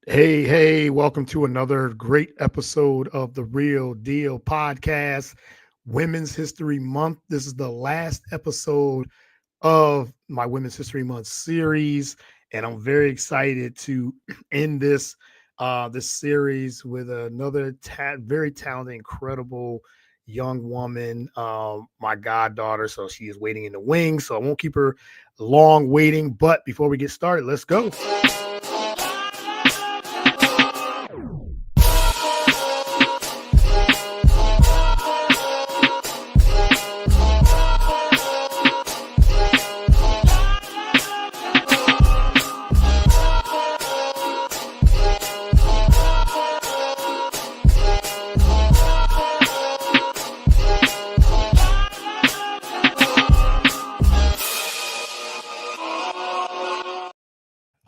Hey, welcome to another great episode of the Real Deal podcast, Women's History Month. This is the last episode of my Women's History Month series, and I'm very excited to end this series with another very talented, incredible young woman, my goddaughter. So she is waiting in the wings, so I won't keep her long waiting. But before we get started, let's go.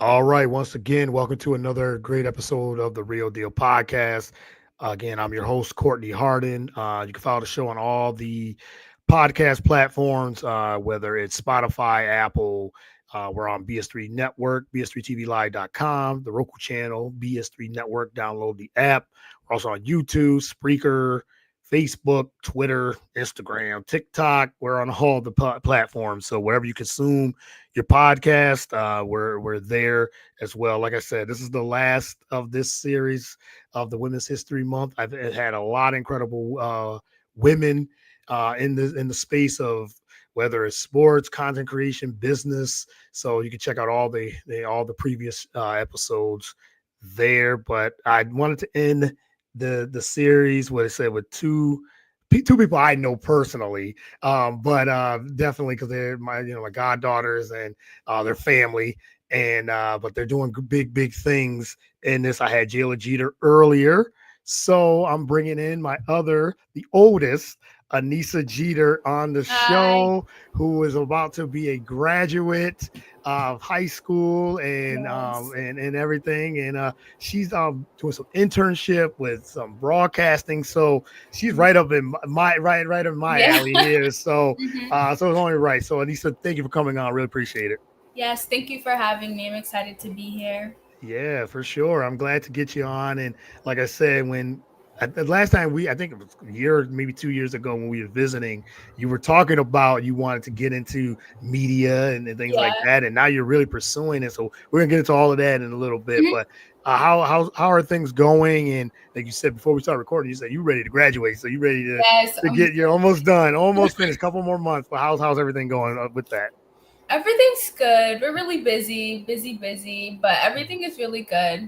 All right. Once again, welcome to another great episode of the Real Deal podcast. Again, I'm your host, Courtney Harden. You can follow the show on all the podcast platforms, whether it's Spotify, Apple. We're on BS3 Network, bs3tvlive.com, the Roku channel, BS3 Network. Download the app. We're also on YouTube, Spreaker, Facebook, Twitter, Instagram, TikTok. We're on all the platforms. So wherever you consume your podcast, we're there as well. Like I said, this is the last of this series of the Women's History Month. I've had a lot of incredible women in the space of whether it's sports, content creation, business. So you can check out all the previous episodes there. But I wanted to end the series what I said with two people I know personally, but definitely because they're my goddaughters and their family, and but they're doing big things in this. I had Jayla Jeter earlier, so I'm bringing in the oldest. Anisah Jeter on the Hi. show, who is about to be a graduate of high school Yes. and everything, and she's doing some internship with some broadcasting. So she's right up in right in my Yeah. alley here. So hmm so it's only right. So Anissa, thank you for coming on. Really appreciate it. Yes, thank you for having me. I'm excited to be here. Yeah, for sure. I'm glad to get you on. And like I said, the last time I think it was a year, maybe 2 years ago when we were visiting, you were talking about you wanted to get into media and things like Yeah. that. And now you're really pursuing it. So we're gonna get into all of that in a little bit. Mhm. But how are things going? And like you said before we start recording, you said you ready to graduate. So you ready Yes, you're almost done, almost finished, couple more months. But how's everything going with that? everything's good. We're really busy, but everything is really good.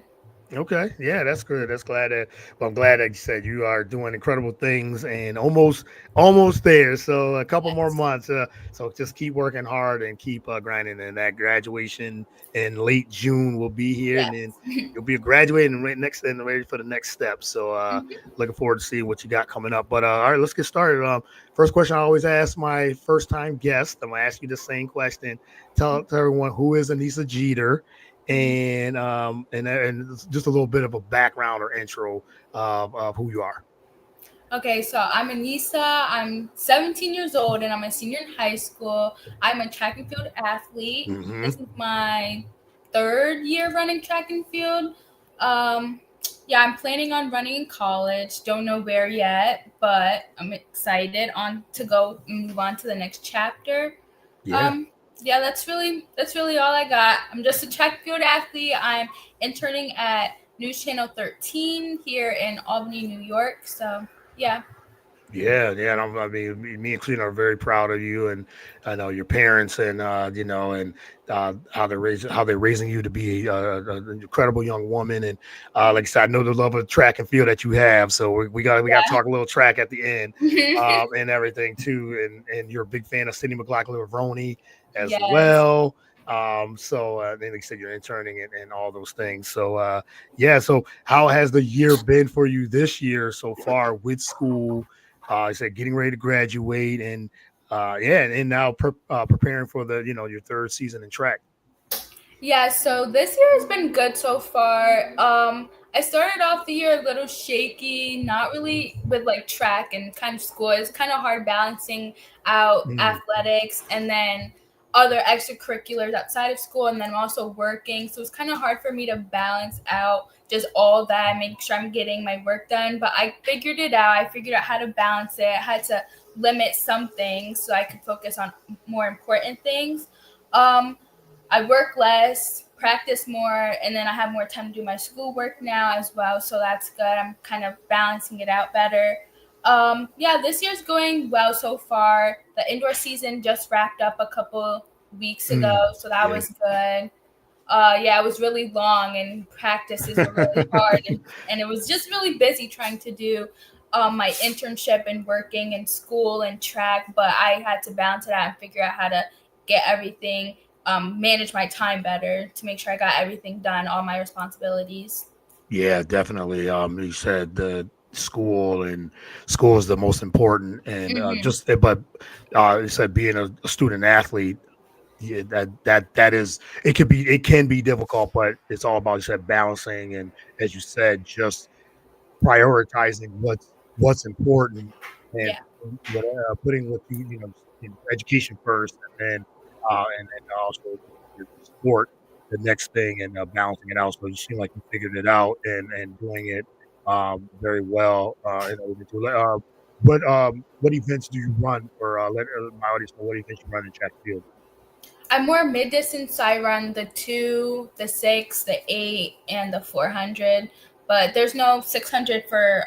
Okay, yeah, that's good. That's glad that. Well, I'm glad that you said you are doing incredible things and almost there. So a couple more Yes. months. So just keep working hard and keep grinding. And that graduation in late June will be here, and then Yes. you'll be graduating and ready for the next step. So Mhm. looking forward to seeing what you got coming up. But all right, let's get started. First question I always ask my first time guest. I'm gonna ask you the same question. Tell everyone who is Anisah Jeter and just a little bit of a background or intro of who you are. Okay, so I'm Anisah. I'm 17 years old and I'm a senior in high school. I'm a track and field athlete. Mm-hmm. This is my third year running track and field. Um, yeah, I'm planning on running in college. Don't know where yet, but I'm excited on to go and move on to the next chapter. Yeah. Um, yeah, that's really all I got. I'm just a track and field athlete. I'm interning at News Channel 13 here in Albany, New York. So yeah. Yeah. I mean, me and Clean are very proud of you, and I know your parents, and and how they're raising you to be an incredible young woman, and like I said, I know the love of track and field that you have. So we got to Yeah. talk a little track at the end, and everything too, and you're a big fan of Cindy McLaughlin-Roney as Yes. well. So then like you said, you're interning and all those things. So yeah. So how has the year been for you this year so far with school? I said getting ready to graduate and yeah, and now preparing for the your third season in track. Yeah, so this year has been good so far. I started off the year a little shaky, not really with like track and kind of school. It's kind of hard balancing out Mm, athletics and then other extracurriculars outside of school, and then I'm also working. So it's kind of hard for me to balance out just all that, make sure I'm getting my work done. But I figured it out. I figured out how to balance it. I had to limit some things so I could focus on more important things. Um, I work less, practice more, and then I have more time to do my schoolwork now as well. So that's good. I'm kind of balancing it out better. Yeah, this year's going well so far. The indoor season just wrapped up a couple weeks ago, Mm, so that yeah. was good. Yeah, it was really long and practices were really hard, and it was just really busy trying to do my internship and working and school and track, but I had to balance it out and figure out how to get everything, manage my time better to make sure I got everything done, all my responsibilities. Yeah, definitely. You said the school is the most important, and Hmm. but you said being a student athlete, yeah, that is it can be difficult, but it's all about, you said, balancing, and as you said, just prioritizing what's important, and Yeah. putting what education first, and then also your sport the next thing, and balancing it out. So you seem like you figured it out, and doing it very well in order to what events do you run, or let my audience know what events you run in track and field? I'm more mid distance, so I run the 2, the 6, the 8, and the 400. But there's no 600 for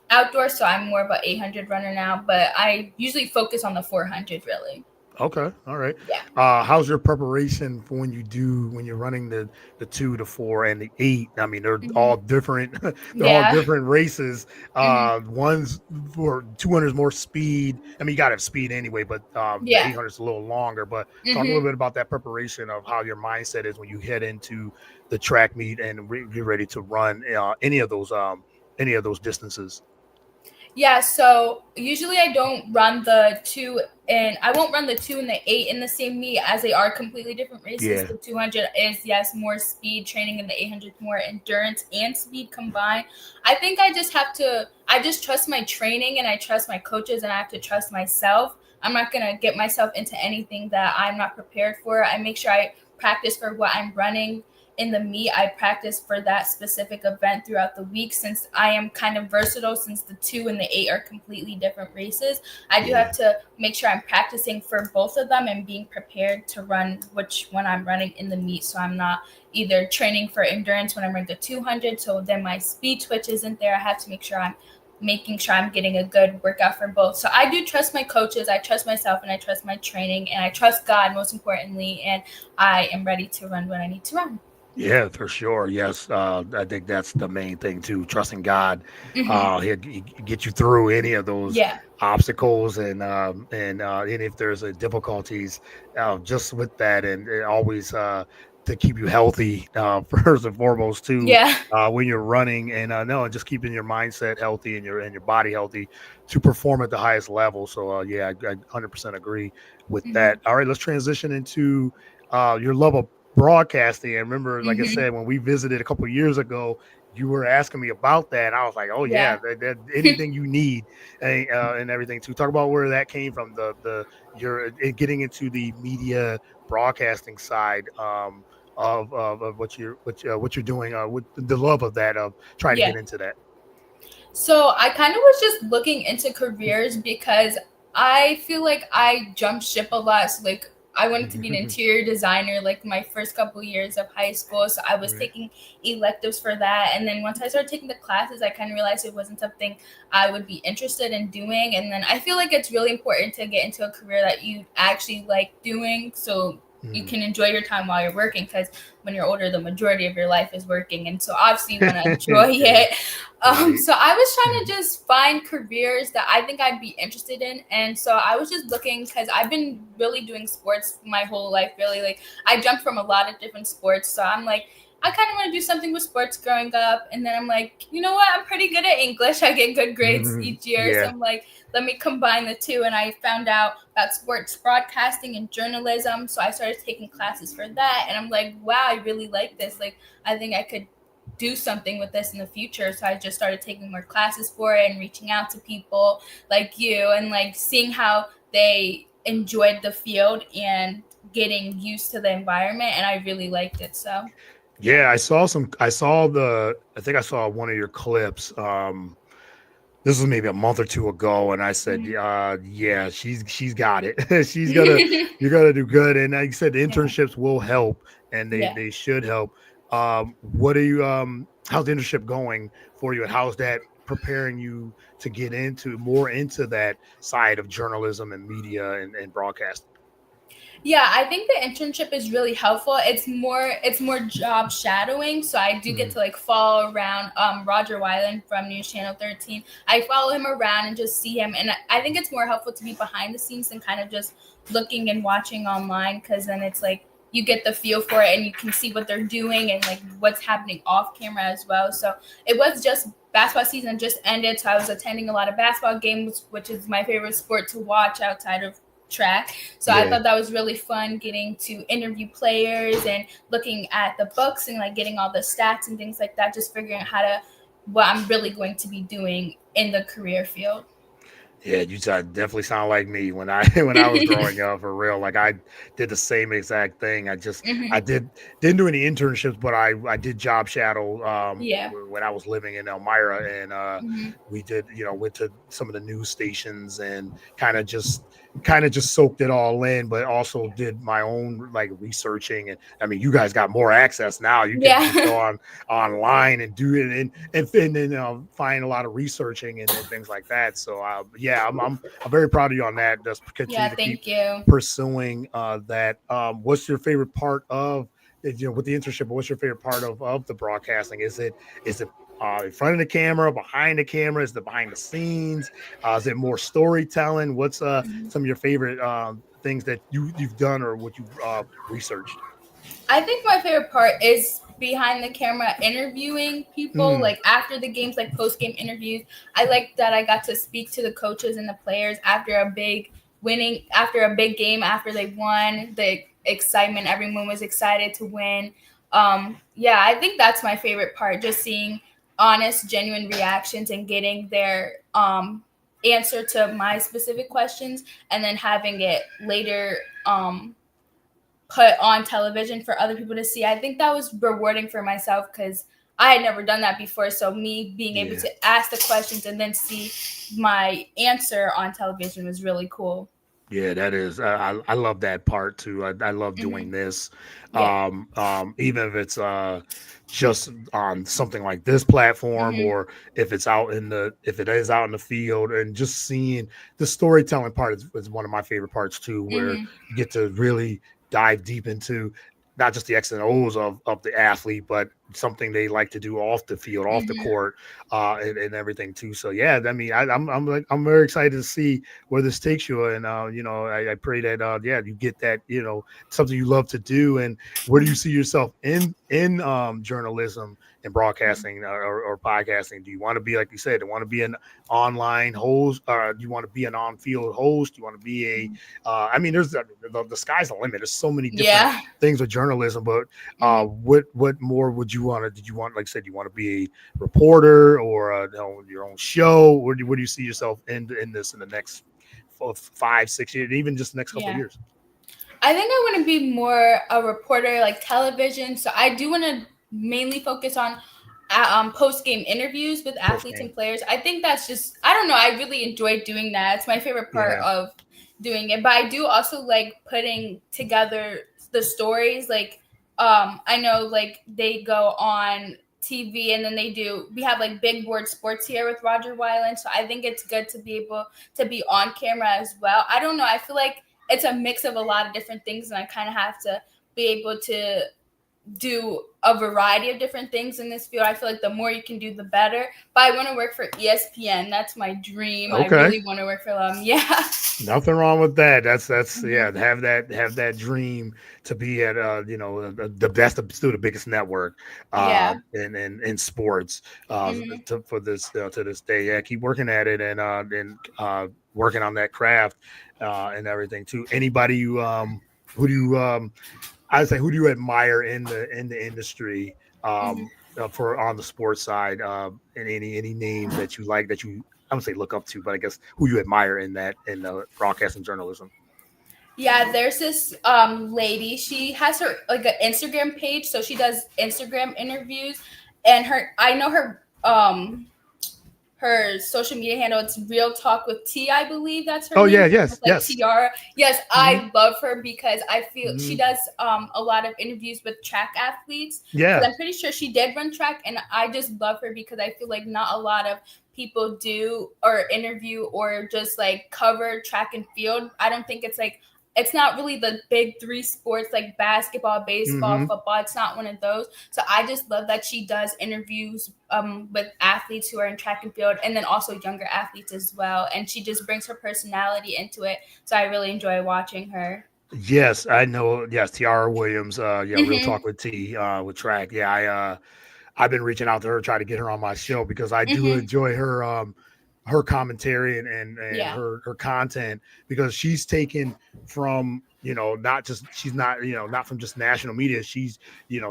outdoor, so I'm more of an 800 runner now. But I usually focus on the 400 really. Okay, all right. Yeah. How's your preparation for when you're running the 2, the 4, and the 8? I mean, they're Hmm. all different. They're all Yeah. different races. Hmm. One's for 200 is more speed. I mean, you got to have speed anyway, but the Yeah. 800 is a little longer. But talk a little Hmm. bit about that preparation of how your mindset is when you head into the track meet and get ready to run any of those distances. Yeah, so usually I don't run the 2, and I won't run the 2 and the 8 in the same meet, as they are completely different races. Yeah. The 200 is, yes, more speed training, and the 800 more endurance and speed combined. I think I just trust my training, and I trust my coaches, and I have to trust myself. I'm not going to get myself into anything that I'm not prepared for. I make sure I practice for what I'm running in the meet. I practice for that specific event throughout the week, since I am kind of versatile, since the 2 and the 8 are completely different races. I do Yeah. have to make sure I'm practicing for both of them and being prepared to run which one I'm running in the meet, so I'm not either training for endurance when I'm running the 200, so then my speed twitch isn't there. I have to make sure I'm making sure I'm getting a good workout for both. So I do trust my coaches, I trust myself, and I trust my training, and I trust God most importantly, and I am ready to run when I need to run. Yeah, for sure. Yes, I think that's the main thing too. Trusting God, Hmm. he'll get you through any of those Yeah. obstacles, and if there's a difficulties, just with that, and always to keep you healthy, first and foremost too, Yeah. when you're running, and no, and just keeping your mindset healthy and your body healthy to perform at the highest level. So yeah, I 100% agree with Hmm. that. All right, let's transition into your love of broadcasting. And remember, like I Hmm. said, when we visited a couple of years ago, you were asking me about that. I was like, oh yeah, Yeah. anything you need, and everything to talk about where that came from. The you're getting into the media broadcasting side. Of what you're doing, with the love of that, of trying to Yeah. get into that. So I kind of was just looking into careers because I feel like I jumped ship a lot. So like I wanted to be an interior designer like my first couple years of high school. So I was Right. taking electives for that. And then once I started taking the classes, I kind of realized it wasn't something I would be interested in doing. And then I feel like it's really important to get into a career that you actually like doing, so you Mm. can enjoy your time while you're working, because when you're older the majority of your life is working, and so obviously you want to enjoy Yeah. it. Right. So I was trying to Mhm. just find careers that I think I'd be interested in, and so I was just looking because I've been really doing sports my whole life. Really, like I jumped from a lot of different sports, so I'm like, I kind of want to do something with sports growing up, and then I'm like, you know what? I'm pretty good at English. I get good grades Mhm. each year, so Yeah. I'm like, let me combine the two. And I found out about sports broadcasting and journalism, so I started taking classes for that, and I'm like, wow, I really like this. Like, I think I could do something with this in the future. So I just started taking more classes for it and reaching out to people like you, and like seeing how they enjoyed the field and getting used to the environment, and I really liked it. So, yeah. Yeah, I saw I think I saw one of your clips. This was maybe a month or two ago, and I said, Mhm. yeah, she's got it. She's gonna You're gonna do good. And like you said, the Yeah. internships will help, and Yeah. they should help. What are you how's the internship going for you, and how's that preparing you to get into more into that side of journalism and media and broadcasting? Yeah, I think the internship is really helpful. It's more job shadowing, so I do get Mhm. to like follow around Roger Wyland from News Channel 13. I follow him around and just see him, and I think it's more helpful to be behind the scenes than kind of just looking and watching online, because then it's like you get the feel for it and you can see what they're doing and like what's happening off camera as well. So it was just basketball season just ended, so I was attending a lot of basketball games, which is my favorite sport to watch outside of track. So I Yeah. thought that was really fun getting to interview players and looking at the books and like getting all the stats and things like that, just figuring out how to what I'm really going to be doing in the career field. Yeah, definitely sound like me when I when I was growing up for real. Like I did the same exact thing. I Hmm. didn't do any internships, but I did job shadow Yeah. when I was living in Elmira, and Hmm. we did went to some of the news stations and kind of just soaked it all in, but also did my own like researching. And I mean, you guys got more access now. You can just Yeah. go online and do it and then find a lot of researching and things like that. So yeah, I'm very proud of you on that. Just continue Yeah. to keep Thank you. pursuing that. What's your favorite part of with the internship? What's your favorite part of the broadcasting? Is it in front of the camera, behind the camera? Is it behind the scenes? Is it more storytelling? What's Mhm. some of your favorite things that you've done or what you've researched? I think my favorite part is behind the camera interviewing people, Mm, like after the games, like post game interviews. I like that I got to speak to the coaches and the players after a big game, after they won, the excitement, everyone was excited to win. Yeah, I think that's my favorite part, just seeing honest, genuine reactions and getting their answer to my specific questions, and then having it later put on television for other people to see. I think that was rewarding for myself because I had never done that before. So me being able yeah. to ask the questions and then see my answer on television was really cool. Yeah, that is. I love that part too. I love Hmm. doing this. Yeah. Even if it's just on something like this platform, Hmm. or if it is out in the field, and just seeing the storytelling part is one of my favorite parts too, where Hmm. you get to really dive deep into not just the X and O's of the athlete, but something they like to do off the field, off the Hmm. court, and everything too. So yeah, I mean, I'm very excited to see where this takes you. And I pray that yeah, you get that, something you love to do. And where do you see yourself in journalism and broadcasting or podcasting? Do you want to be, like you said, do you want to be an online host, or do you want to be an on-field host? Do you want to be I mean, there's the sky's the limit. There's so many different Yeah. things with journalism, but Hmm. what more would you want to? Did you want, like I said, you want to be a reporter or your own show? Where do you see yourself in this in the next 5 6 years, even just the next couple of Yeah. years? I think I want to be more a reporter, like television. So I do want to mainly focus on post game interviews with Post athletes game. and players. I think that's just, I don't know, I really enjoy doing that. It's my favorite part Yeah. of doing it. But I do also like putting together the stories. Like, I know like they go on TV and then we have like big board sports here with Roger Wyland. So I think it's good to be able to be on camera as well. I don't know. I feel like it's a mix of a lot of different things, and I kind of have to be able to do a variety of different things in this field. I feel like the more you can do, the better. But I want to work for ESPN. That's my dream. I Okay. really want to work for them. Yeah. Nothing wrong with that. That's Hmm. yeah. Have that dream to be at the best, still the biggest network Yeah. in sports Hmm. for this to this day. Yeah, keep working at it and working on that craft and everything too. Anybody who do you I would say, who do you admire in the industry Hmm. for on the sports side? And any names that you like, that you, I don't say look up to, but I guess who you admire in broadcasting journalism. Yeah, there's this lady. She has her like an Instagram page, so she does Instagram interviews, and I know her social media handle. It's Real Talk with T, I believe that's her Oh name. yeah, So yes, with like yes. Tiara. Yes, Hmm. I love her because I feel she Hmm. does a lot of interviews with track athletes. Because Yeah. I'm pretty sure she did run track, and I just love her because I feel like not a lot of people do or interview or just like cover track and field. I don't think it's not really the big three sports like basketball, baseball, Hmm. football. It's not one of those. So I just love that she does interviews with athletes who are in track and field, and then also younger athletes as well. And she just brings her personality into it. So I really enjoy watching her. Yes, I know. Yes, Tiara Williams. Yeah, Real Mhm. Talk with T. With track. Yeah, I've been reaching out to her, try to get her on my show because I do Mhm. enjoy her commentary and Yeah. her content because she's taken from not just she's not not from just national media. She's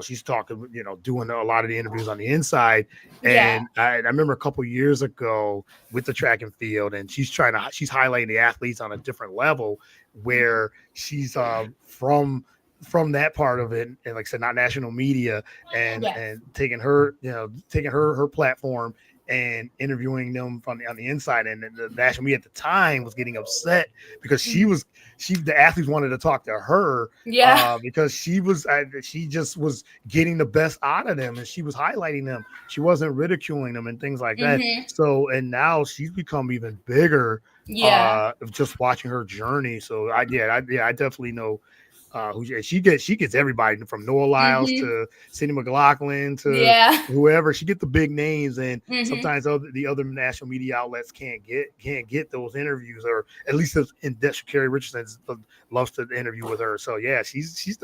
she's talking doing a lot of the interviews on the inside. Yeah. And I remember a couple years ago with the track and field, and she's highlighting the athletes on a different level Mhm. where she's from that part of it, and like I said, not national media, Yeah. and taking her taking her platform and interviewing them from on the inside. And the national media at the time was getting upset because Mhm. the athletes wanted to talk to her Yeah. because she just was getting the best out of them, and she was highlighting them. She wasn't ridiculing them and things like that. Mhm. So and now she's become even bigger Yeah. of just watching her journey. So I definitely know she gets everybody from Noah Lyles Mhm. to Cindy McLaughlin to Yeah. whoever. She get the big names, and Mhm. sometimes the other national media outlets can't get those interviews, or at least in depth. Carrie Richardson loves to interview with her. So yeah, she's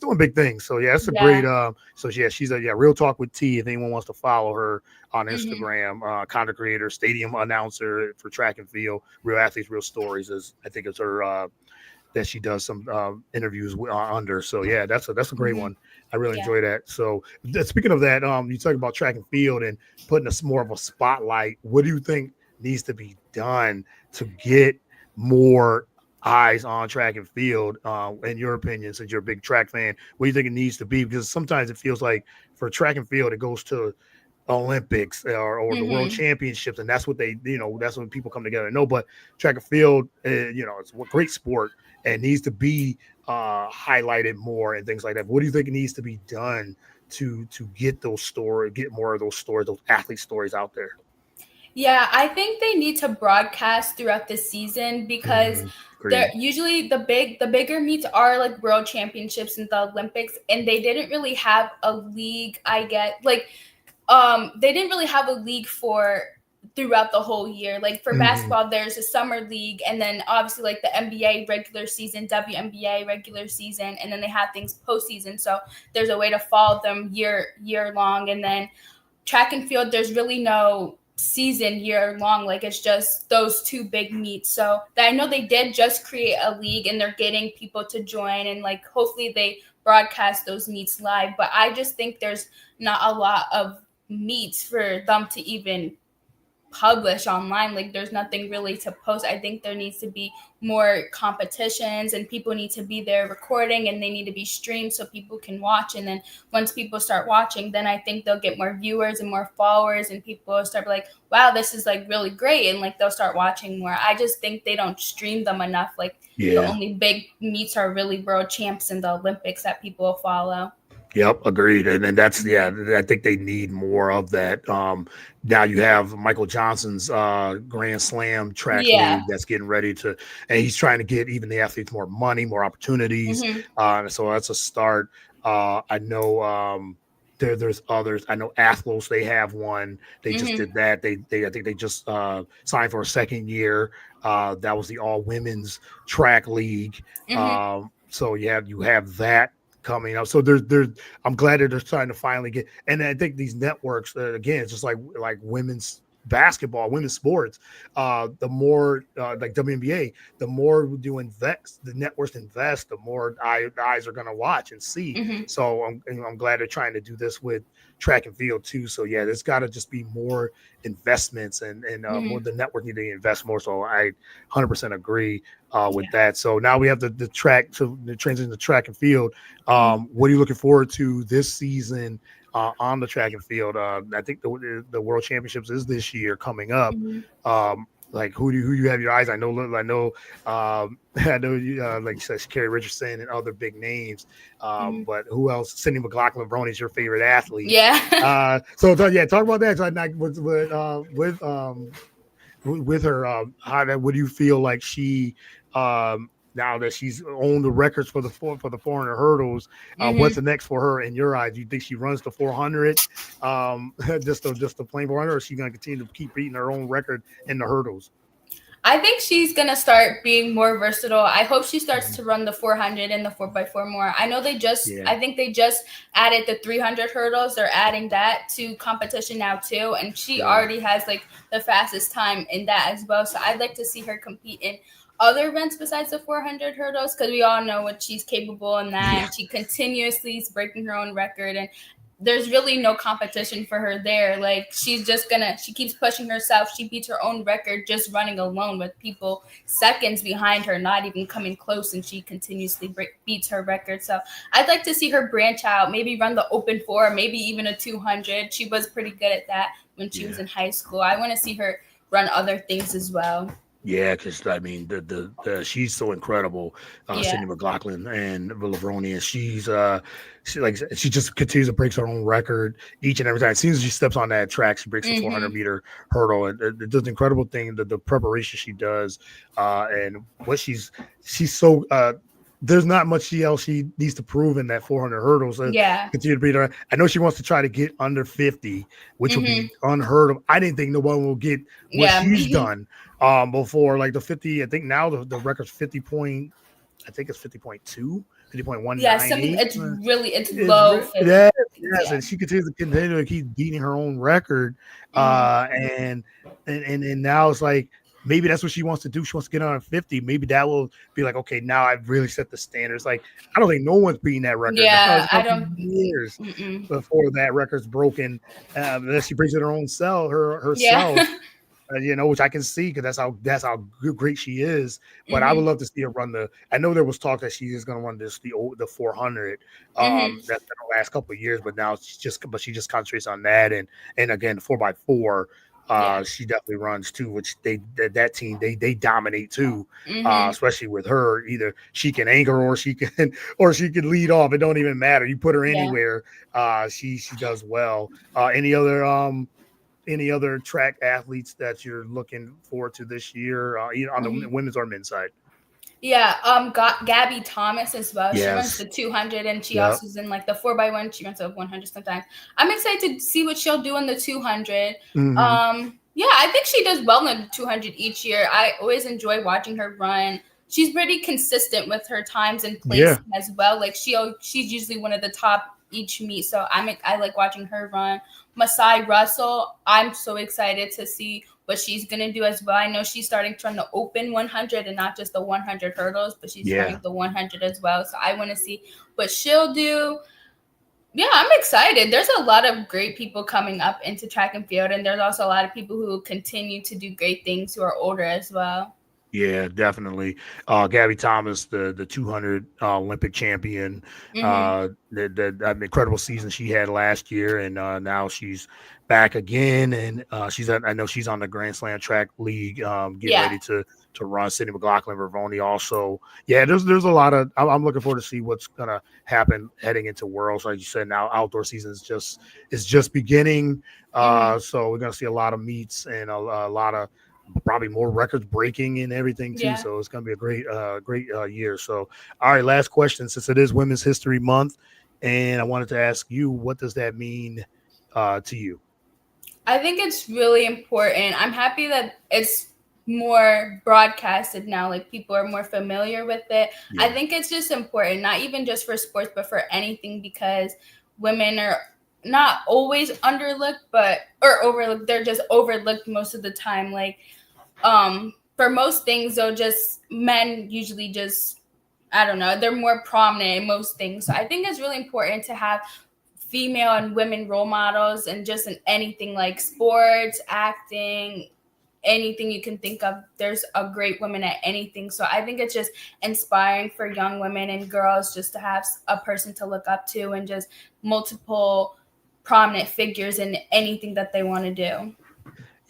doing big things. So yeah, that's a great Yeah. so yeah, she's a Real Talk with T. If anyone wants to follow her on Mhm. Instagram, content creator, stadium announcer for track and field, Real Athletes, Real Stories is I think it's her that she does some interviews under. So yeah, that's a great Mhm. one. I really Yeah. enjoy that. So speaking of that, you talk about track and field and putting us more of a spotlight. What do you think needs to be done to get more eyes on track and field? In your opinion, since you're a big track fan, what do you think it needs to be? Because sometimes it feels like for track and field, it goes to Olympics or the World Mhm. Championships, and that's what that's when people come together. No, but track and field, it's a great sport and needs to be highlighted more and things like that. What do you think needs to be done to get more of those stories, those athlete stories out there? Yeah, I think they need to broadcast throughout the season because they're Agreed. usually the bigger meets are like world championships and the Olympics, and they didn't really have a league. I get like they didn't really have a league for throughout the whole year. Like for Hmm. basketball, there's a summer league, and then obviously like the NBA regular season, WNBA regular season, and then they have things postseason. So there's a way to follow them year long, and then track and field, there's really no season year long. Like it's just those two big meets. So I know they did just create a league, and they're getting people to join, and like hopefully they broadcast those meets live. But I just think there's not a lot of meets for them to even publish online. Like there's nothing really to post. I think there needs to be more competitions, and people need to be there recording, and they need to be streamed so people can watch. And then once people start watching, then I think they'll get more viewers and more followers, and people will start like, wow, this is like really great, and like they'll start watching more. I just think they don't stream them enough. Like the Yeah. only big meets are really world champs and the Olympics that people will follow. Yep, agreed. And that's yeah, I think they need more of that. Now you have Michael Johnson's Grand Slam track Yeah. league that's getting ready to, and he's trying to get even the athletes more money, more opportunities. Hmm. So that's a start. I know there's others. I know Athlos, they have one. They just Hmm. did that. They I think they just signed for a second year. That was the all women's track league. Hmm. So you have that coming up. So there's I'm glad that they're trying to finally get. And I think these networks again, it's just like women's basketball, women's sports, the more like WNBA, the more we do invest, the networks invest, the more eyes are going to watch and see. Mm-hmm. So I'm glad they're trying to do this with track and field too. So yeah, there's got to just be more investments and Mm-hmm. more the network need to invest more. So I 100% agree with Yeah. that. So now we have the track to the transition to track and field. Mm-hmm. What are you looking forward to this season on the track and field? I think the World Championships is this year coming up. Mm-hmm. Like who you have your eyes? I know you like you said Carrie Richardson and other big names. Mm-hmm. But who else? Cindy McLaughlin-Brony is your favorite athlete. Yeah. Yeah, talk about that. So, like, with her, what do you feel like she now that she's owned the records for the 400 hurdles, what's Mm-hmm. the next for her in your eyes? Do you think she runs the 400, just the plain 400, or is she going to continue to keep beating her own record in the hurdles? I think she's gonna start being more versatile. I hope she starts Mhm. to run the 400 and the 4x4 more. I know Yeah, I think they just added the 300 hurdles. They're adding that to competition now too, and she yeah, already has like the fastest time in that as well. So I'd like to see her compete in other events besides the 400 hurdles because we all know what she's capable in that, yeah, and she continuously is breaking her own record and there's really no competition for her there. Like she keeps pushing herself. She beats her own record just running alone with people seconds behind her, not even coming close, and she continuously beats her record. So I'd like to see her branch out, maybe run the open four, maybe even a 200. She was pretty good at that when she was yeah. in high school. I want to see her run other things as well. Yeah, because I mean she's so incredible, Yeah. Cindy McLaughlin and Villavroni, and she just continues to break her own record each and every time. As soon as she steps on that track, she breaks the 400 Mhm. meter hurdle, and it does an incredible thing. The preparation she does, and what she's so. There's not much else she needs to prove in that 400 hurdles. So Yeah. continue to beat her. I know she wants to try to get under 50, which would Mhm. be unheard of. I didn't think no one will get what Yeah. she's done before like the 50. I think now the record's 50 point, I think it's 50.2, Yeah. Something. 50.198. It's It's low 50. yes, yes, Yeah. and she continues to continue to keep beating her own record. Mhm. uh and and now it's like maybe that's what she wants to do. She wants to get on 50. Maybe that will be like, okay, now I've really set the standards. Like, I don't think no one's beating that record now. Yeah. It's I gonna be don't. years Mm-mm. before that record's broken, unless she brings it her own self, Yeah. herself, which I can see because that's how great she is. But I would Mhm. love to see her run the. I know there was talk that she is going to run the 400. Mhm. That's been the last couple of years, but now she just concentrates on that and again the 4x4. Yeah. She definitely runs too, which that team they dominate too. Mhm. Especially with her, either she can anchor or she can or she can lead off. It don't even matter. You put her Yeah. anywhere, she does well. Any other track athletes that you're looking forward to this year, either on the Mhm. women's or men's side? Yeah, got Gabby Thomas as well. She runs Yes. the 200 and she Yep. also is in like the 4x1. She runs the 100 sometimes. I'm excited to see what she'll do in the 200. Hmm. Yeah, I think she does well in the 200 each year. I always enjoy watching her run. She's pretty consistent with her times and Yeah. placing as well. Like she's usually one of the top each meet. So I like watching her run. Masai Russell, I'm so excited to see what she's gonna do as well. I know she's starting to run the open 100 and not just the 100 hurdles, but she's Yeah. running the 100 as well. So I want to see what she'll do. Yeah, I'm excited. There's a lot of great people coming up into track and field, and there's also a lot of people who continue to do great things who are older as well. Yeah, definitely. Gabby Thomas, the 200 Olympic champion, Mhm. the incredible season she had last year, and now she's back again, and I know she's on the Grand Slam track league, getting Yeah. ready to run. Cindy McLaughlin, Ravoni also. Yeah, there's a lot of. I'm looking forward to see what's gonna happen heading into Worlds. Like you said, now outdoor season is just beginning. Mhm. So we're gonna see a lot of meets and a lot of probably more records breaking and everything too. Yeah. So it's going to be a great year. So, all right, last question, since it is Women's History Month, and I wanted to ask you, what does that mean to you? I think it's really important. I'm happy that it's more broadcasted now. Like people are more familiar with it. I Yeah, think it's just important, not even just for sports, but for anything because women are not always underlooked, but or overlooked. They're just overlooked most of the time. Like for most things, though, just men usually just, I don't know, they're more prominent in most things. So I think it's really important to have female and women role models, and just in anything like sports, acting, anything you can think of. There's a great woman at anything. So I think it's just inspiring for young women and girls just to have a person to look up to, and just multiple prominent figures in anything that they want to do.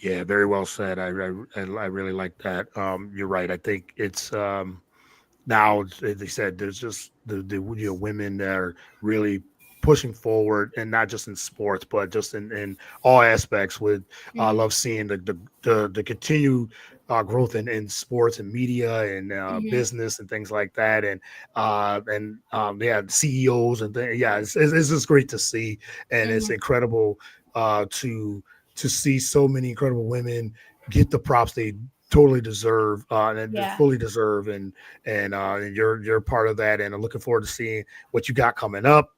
Yeah, very well said. I really like that. You're right. I think it's now, as they said, there's just the women that are really pushing forward, and not just in sports, but just in all aspects. With I Mm-hmm. love seeing the continued growth in sports and media and Mm-hmm. business and things like that, and yeah, CEOs and yeah, it's just great to see, and it's Mm-hmm. incredible to see so many incredible women get the props they totally deserve and they Yeah. fully deserve, and you're part of that, and I'm looking forward to seeing what you got coming up.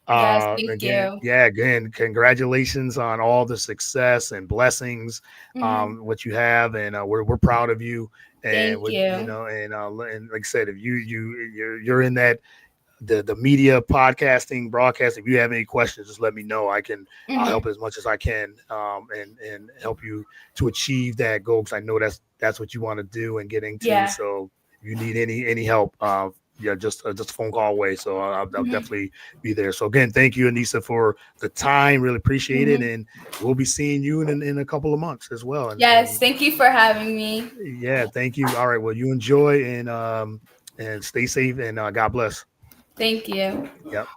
Yes. Thank Again, you. yeah, again, congratulations on all the success and blessings, Mm-hmm. what you have, and we're proud of you. And Thank with you. and like I said, if you're in that the media, podcasting, broadcasting, if you have any questions, just let me know. I'll Mm-hmm. help as much as I can, and help you to achieve that goal, because I know that's what you want to do and get into. Yeah. So if you need any help, yeah, just a phone call away. So I'll Mm-hmm. definitely be there. So again, thank you, Anisah, for the time. Really appreciate it, Mm-hmm. and we'll be seeing you in a couple of months as well. Yes. And Thank you for having me. yeah, thank you. All right, well, you enjoy, and stay safe, and God bless. Thank you. Yep.